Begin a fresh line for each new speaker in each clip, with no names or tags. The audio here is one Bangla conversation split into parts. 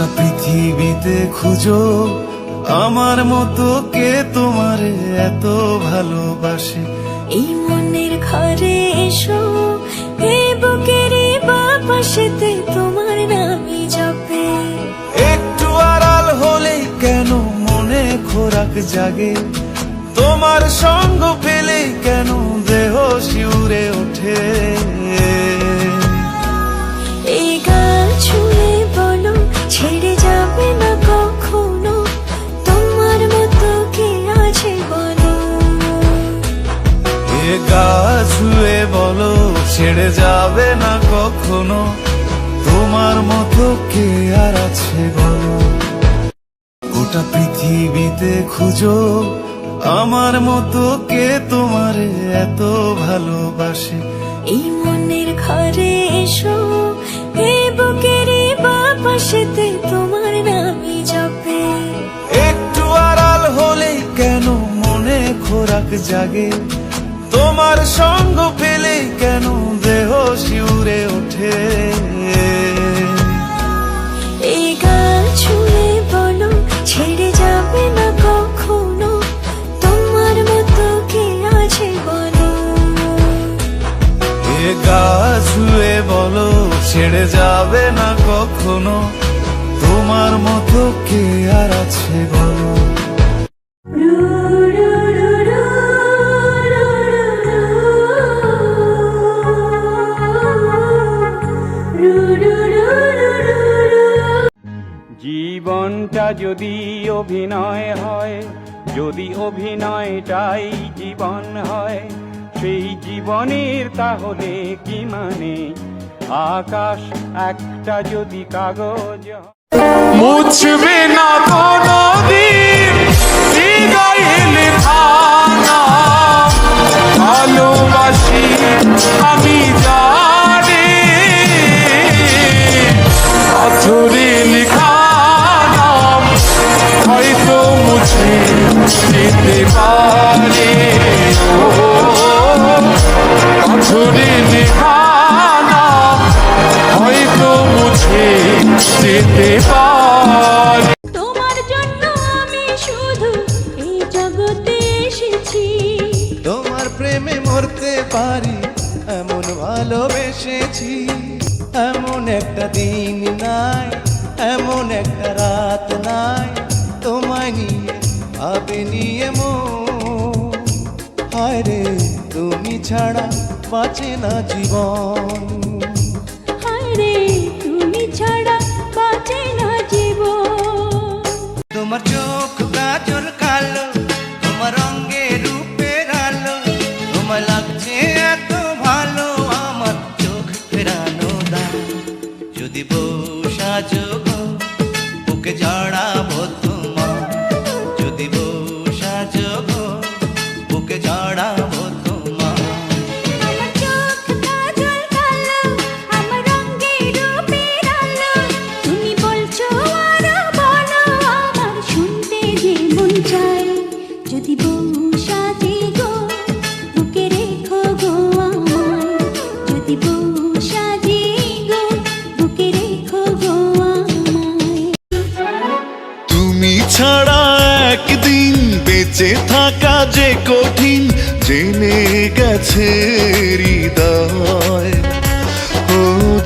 গোটা পৃথিবীতে খুঁজো আমার মতো কে তোমারে এত ভালোবাসে।
এই মনের ঘরে এসো, এই বুকের বাপাশেতে তোমার নামই জপে।
একটু আড়াল হলেই কেন মনে খোরাক জাগে, তোমার সঙ্গ পেলেই কেন দেহ শিউরে ওঠে।
এই গান ছুঁয়ে বলো ছেড়ে যাবে না কখনো, তোমার মতো কে আছে বলো।
এ গা ছুঁয়ে বলো ছেড়ে যাবে না কখনো, তোমার মতো কে আর আছে বলো। গোটা পৃথিবীতে খুঁজো আমার মতো কে তোমারে এত ভালোবাসে।
এই মনের ঘরে এসো, এই বুকের বাপাশেতে তোমার নামই জপে।
একটু আড়াল হলেই কেন মনে খোরাক জাগে, তোমার সঙ্গ পেলেই কেন দেহ শিউরে ওঠে।
এই গান ছুঁয়ে বলো ছেড়ে যাবে না কখনো, তোমার মতো কে আছে বলো।
এ গা ছুঁয়ে বলো ছেড়ে যাবে না কখনো, তোমার মতো কে আর আছে বলো।
জীবনটা যদি অভিনয় হয়, যদি অভিনয়টাই জীবন হয়, সেই জীবনের তাহলে কি মানে? আকাশ একটা যদি কাগজ
মুছবে না কোনদিন হৃদয়ে লেখা নাম, ভালোবাসি আমি জানি পাথরে লেখা নাম হয়তো মুছে যেতে পারে। পাথরে লেখা নাম হয়তো মুছে যেতে পারে।
তোমার জন্য আমি শুধু এই জগতে এসেছি,
তোমার প্রেমে মরতে পারি এমন ভালোবেসেছি। এমন একটা দিন নাই, এমন একটা রাত নাই, তোমায় নিয়ে ভাবে নিয়ে মন। হায় রে তুমি ছাড়া বাঁচে না জীবন,
হায় রে তুমি ছাড়া বাঁচে না জীবন।
তোমার চোখ গাজর কালো, তোমার রঙে রূপের আলো, তোমায় লাগছে এত ভালো আমার চোখ ফেরানো দাও। যদি বউ সাজো গো বুকে জড়াবো তোমার, যদি বউ সাজো গো বুকে জড়াবো তোমার।
আমার চোখ কাজল কালো, আমার রঙে রূপের আলো, তুমি বলছো আরো বলো আমার শুনতে যে মন চায়। যদি বউ সাজে গো বুকে রেখো গো আমায়, যদি বউ সাজে গো বুকে রেখো গো আমায়।
তুমি ছাড়া একদিন বেঁচে থাকা যে কঠিন, জেনে গেছে হৃদয়, ও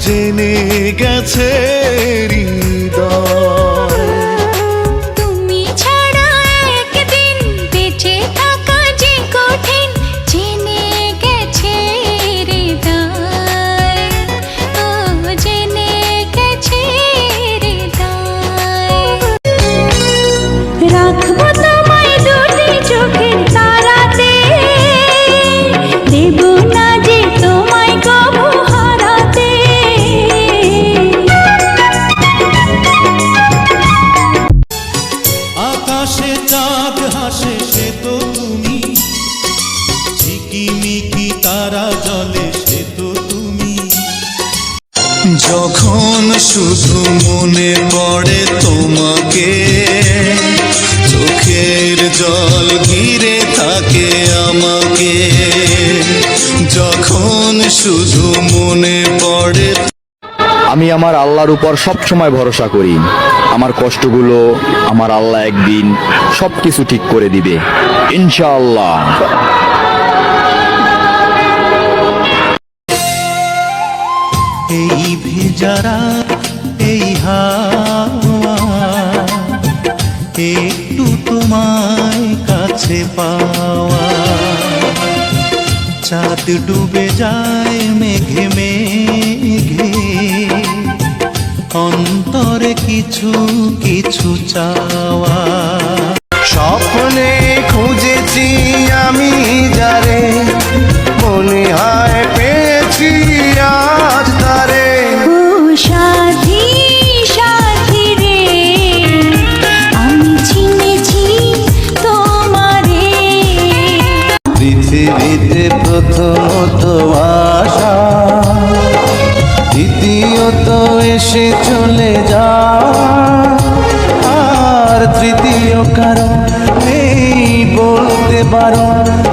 জেনে গেছে হৃদয়।
তুমি ছাড়া একদিন বেঁচে থাকা যে কঠিন, জেনে গেছে হৃদয়, ও জেনে গেছে হৃদয়। রাখবো তোমায় দুটি চোখের তারাতে, দেব না যে তোমায় কবু হারাতে।
আকাশে চাঁদ হাসে সে তো তুমি, ঝিকিমিকি তারা জলে সে তো তুমি।
যখন শুধু মনে পড়ে তোমাকে, চোখের জল ঘিরে থাকে আমাকে। যখন শুধু মনে পড়ে
আমি আমার আল্লাহর উপর সব সময় ভরসা করি। আমার কষ্টগুলো আমার আল্লাহ একদিন সবকিছু ঠিক করে দিবে ইনশাআল্লাহ।
এই ভিজারা এই হাওয়া একটু তোমায় কাছে পাওয়া, চাঁদ ডুবে যায় মেঘে মেঘে, অন্তরে কিছু কিছু চাওয়া। স্বপ্নে খুঁজেছি আমি যারে, মনে হয় পেয়েছি আজ তারে।
ও সাথী সাথী রে, আমি চিনেছি তোমারে।
পৃথিবীতে প্রথমত আশা, দ্বিতীয়ত এসে চলে যা, আর তৃতীয় কারণ নেই বলতে পারো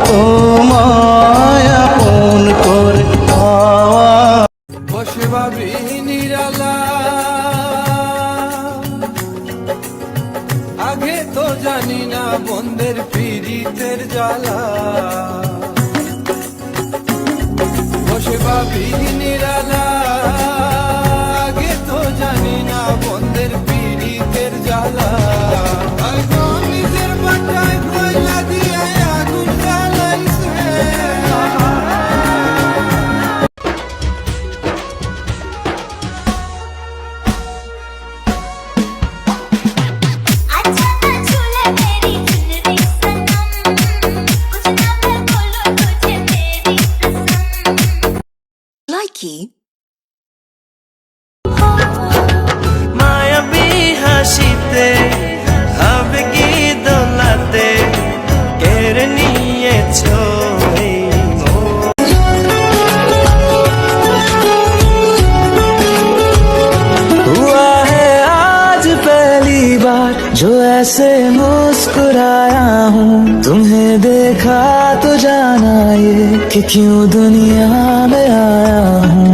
তোমায় আপন করে পাওয়া। বসে ভাবি নিরালা, আগে তো জানি না বন্ধের পীড়িতের জ্বালা। বসে ভাবি নিরালা, আগে তো জানি না বন্ধের পীড়িতের জ্বালা। হয়তো নিজের বাটায় কয়লা দিয়ে আগুন জ্বালাইছে।
अच्छा ना झूले मेरी जिंदगी सनम, कुछ ना मैं बोलूं तुझे मेरी कसम।
Likey.
মায়াবী হাসিতে আবেগী দোলাতে কেড়ে নিয়েছো এই মন। हुआ है आज पहली बार जो ऐसे मुस्कुराया हूँ, तुम्हें देखा तो जाना ये कि क्यों दुनिया में आया हूँ।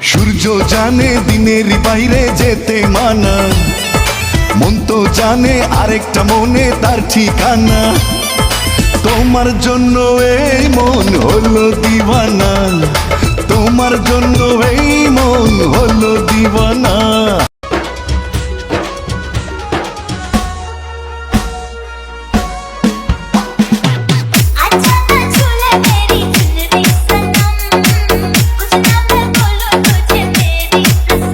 সূর্য জানে দিনের বাইরে যেতে মানা, মন তো জানে আরেকটা মনে তার ঠিকানা। তোমার জন্য এই মন হলো দিওয়ানা, তোমার জন্য এই মন হলো দিওয়ানা।
अच्छा ना झूले मेरी जिंदगी सनम, कुछ ना मैं बोलूं तुझे मेरी कसम।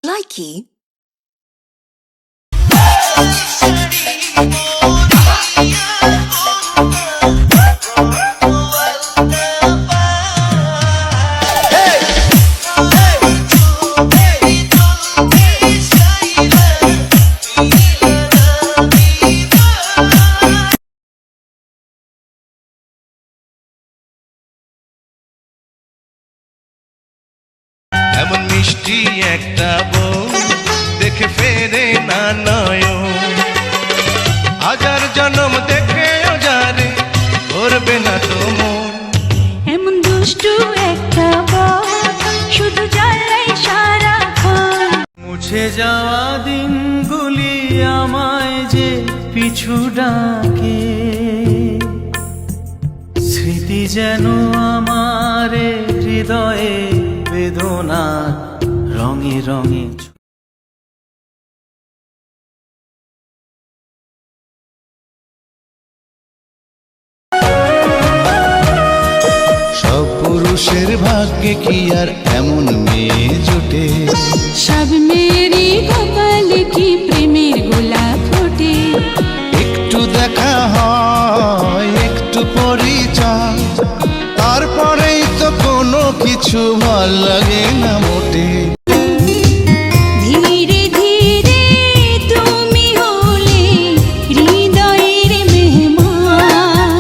Likey.
এমন মিষ্টি একটা বউ দেখে ফেরে না নয়ন, হাজার জনম দেখেও জানে করবে না তো মন।
এমন দুষ্টু একটা বউ শুধু জ্বালাই সারাক্ষণ।
মুছে যাওয়া দিনগুলি আমায় যে পিছু ডাকে, স্মৃতি যেন আমার হৃদয়ে বেদনা রঙে রঙে। সব পুরুষের ভাগ্যে কি আর এমন মেয়ে জোটে,
সব মেরি কপাল কি প্রেমের গোলাপ ফোটে।
একটু দেখা হয় একটু পরিচয়, তারপরেই তো কোনো কিছু ভাল লাগে না মোটে।
ধীরে ধীরে তুমি হলে হৃদয়ের মেহমান।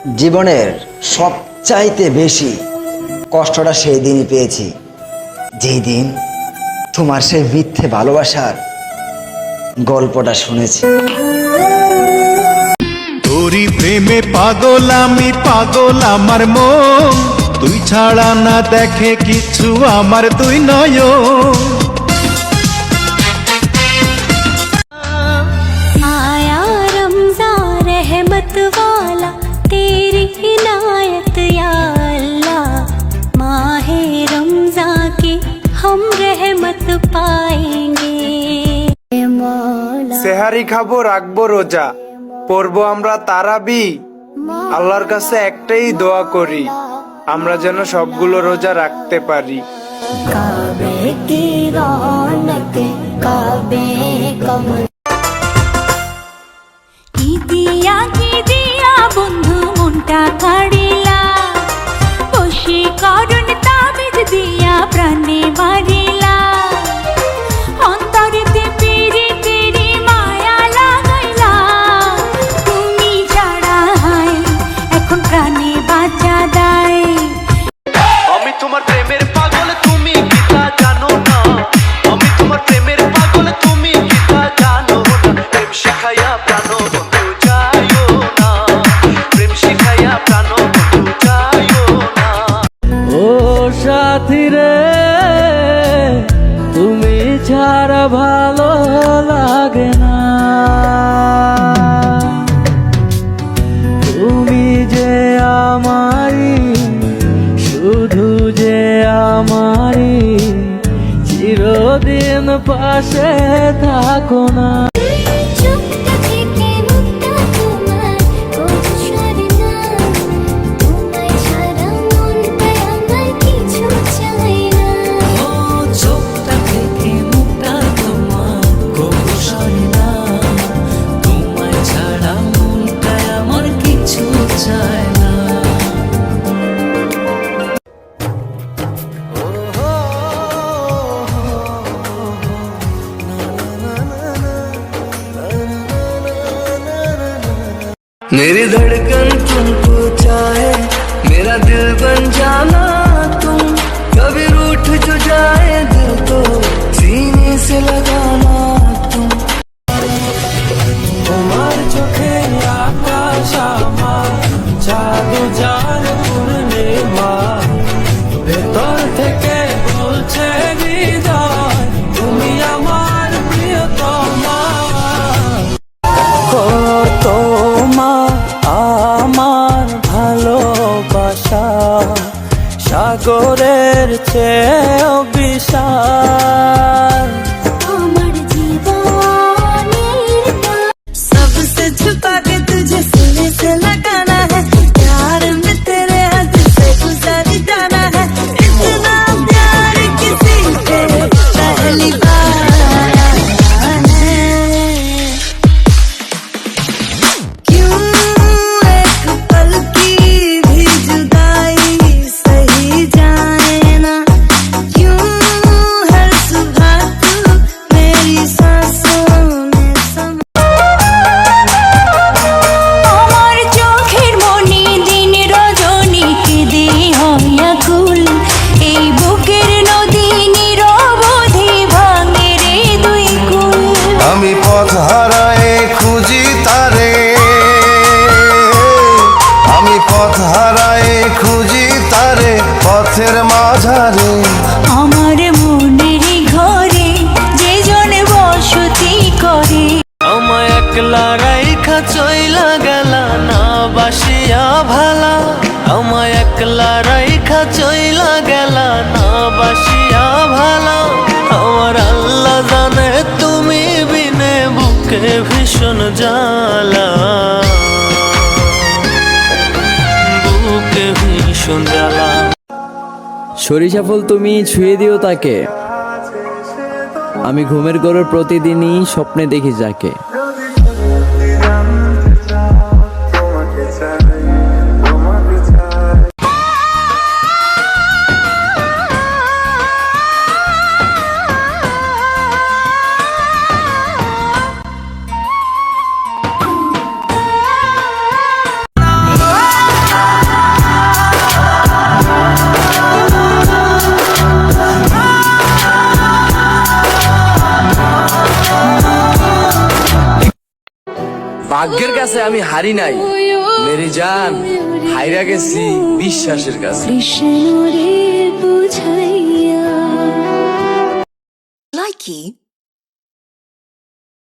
জীবনের সবচাইতে বেশি কষ্টটা সেই দিনই পেয়েছি যেই দিন তোমার সেই মিথ্যে ভালোবাসার গল্পটা শুনেছি।
তোরি প্রেমে পাগল আমি, পাগল আমার মন, তুই ছাড়া না দেখে কিছু আমার দুই নয়ন।
आया रमज़ान रहमत वाला तेरी इनायत या अल्लाह माहे रमज़ान की हम रहमत पाएंगे मौला।
সেহারি খাবো, রাখবো রোজা, পড়বো আমরা তারাবি। আল্লাহর কাছে একটাই দোয়া করি, আমরা যেন সবগুলো রোজা রাখতে পারি।
काबे की रौनक काबे कमर কি দিয়া বন্ধু মনটা কাড়িলা বসে করুন তাবিজ দিয়া প্রাণে বাড়িলা অন্তরেতে পিরি পিরি মায়া লাগাইলা তুমি ছাড়া হায় এখন প্রাণে বাঁচা দায়।
আমি তোমার প্রেমের পাগল, তুমি কি তা জানো না? আমি তোমার প্রেমের পাগল, তুমি কি তা জানো না? প্রেম শিখাইয়া প্রাণ বন্ধু যাইও না, প্রেম শিখাইয়া প্রাণ বন্ধু যাইও না।
ও সাথী রে, তুমি ছাড়া ভালো লাগে না, তুমি যে আমারি, শুধু যে আমারি, চিরদিন পাশে থাকো না।
চোখটা থেকে মুখটা তোমার কৌশলে না তোমায় ছাড়া মনটা আমার কিছু চাই না।
চোখটা থেকে মুখটা তোমার কৌশলে না, তোমায় ছাড়া মনটা আমার কিছু চায় না। मेरी धड़कन तुमको चाहे, मेरा दिल बन जाना तुम, कभी रूठ जो जाए दिल तो सीने से लगाना तुम। তোমার চোখে আকাশ আমার, চাঁদ জান পূর্ণিমা, ভেতর থেকে বলছে হৃদয় তুমি আমার প্রিয়তমা। তোমার আমার ভালোবাসা সাগরের চেয়েও বিশাল।
আমার জীবনের
सबसे छुपा के तुझे सीने से लगाना है, प्यार में तेरे हद से गुजर जाना है, इतना प्यार किसी से पहली बार आया है। क्यों एक पल की भी जुदाई सही जाए ना, क्यों हर सुबह तू मेरी सांसों में समा।
আমার চোখের মনি দিন রজনী কেঁদে হইয়া কুল এই বুকের নদী নিরবধি ভাঙে রে দুই কুল।
আমি পথ হারায়ে খুঁজি তারে, আমি পথ হারায়ে খুঁজি তারে পথের মাঝারে।
আমার মনের ঘরে যে জন বসতি করে
আমায় একলা রাইখা চইলা গেলা না বাসিয়া ভালা, আমায় একলা রাইখা চইলা গেলা না বাসিয়া ভালা। আমার আল্লাহ জানে তুমি বিনে বুকে ভীষণ জ্বালা, বুকে ভীষণ জ্বালা।
সরিষা ফুল তুমি ছুঁয়ে দিও তাকে, আমি ঘুমের ঘরে প্রতিদিনই স্বপ্নে দেখি যাকে। ভাগ্যের কাছে আমি হারি নাই মেরি জান, হাইরা গেছি বিশ্বাসের কাছে।
কৃষ্ণ রে বুঝাইয়া
Likey.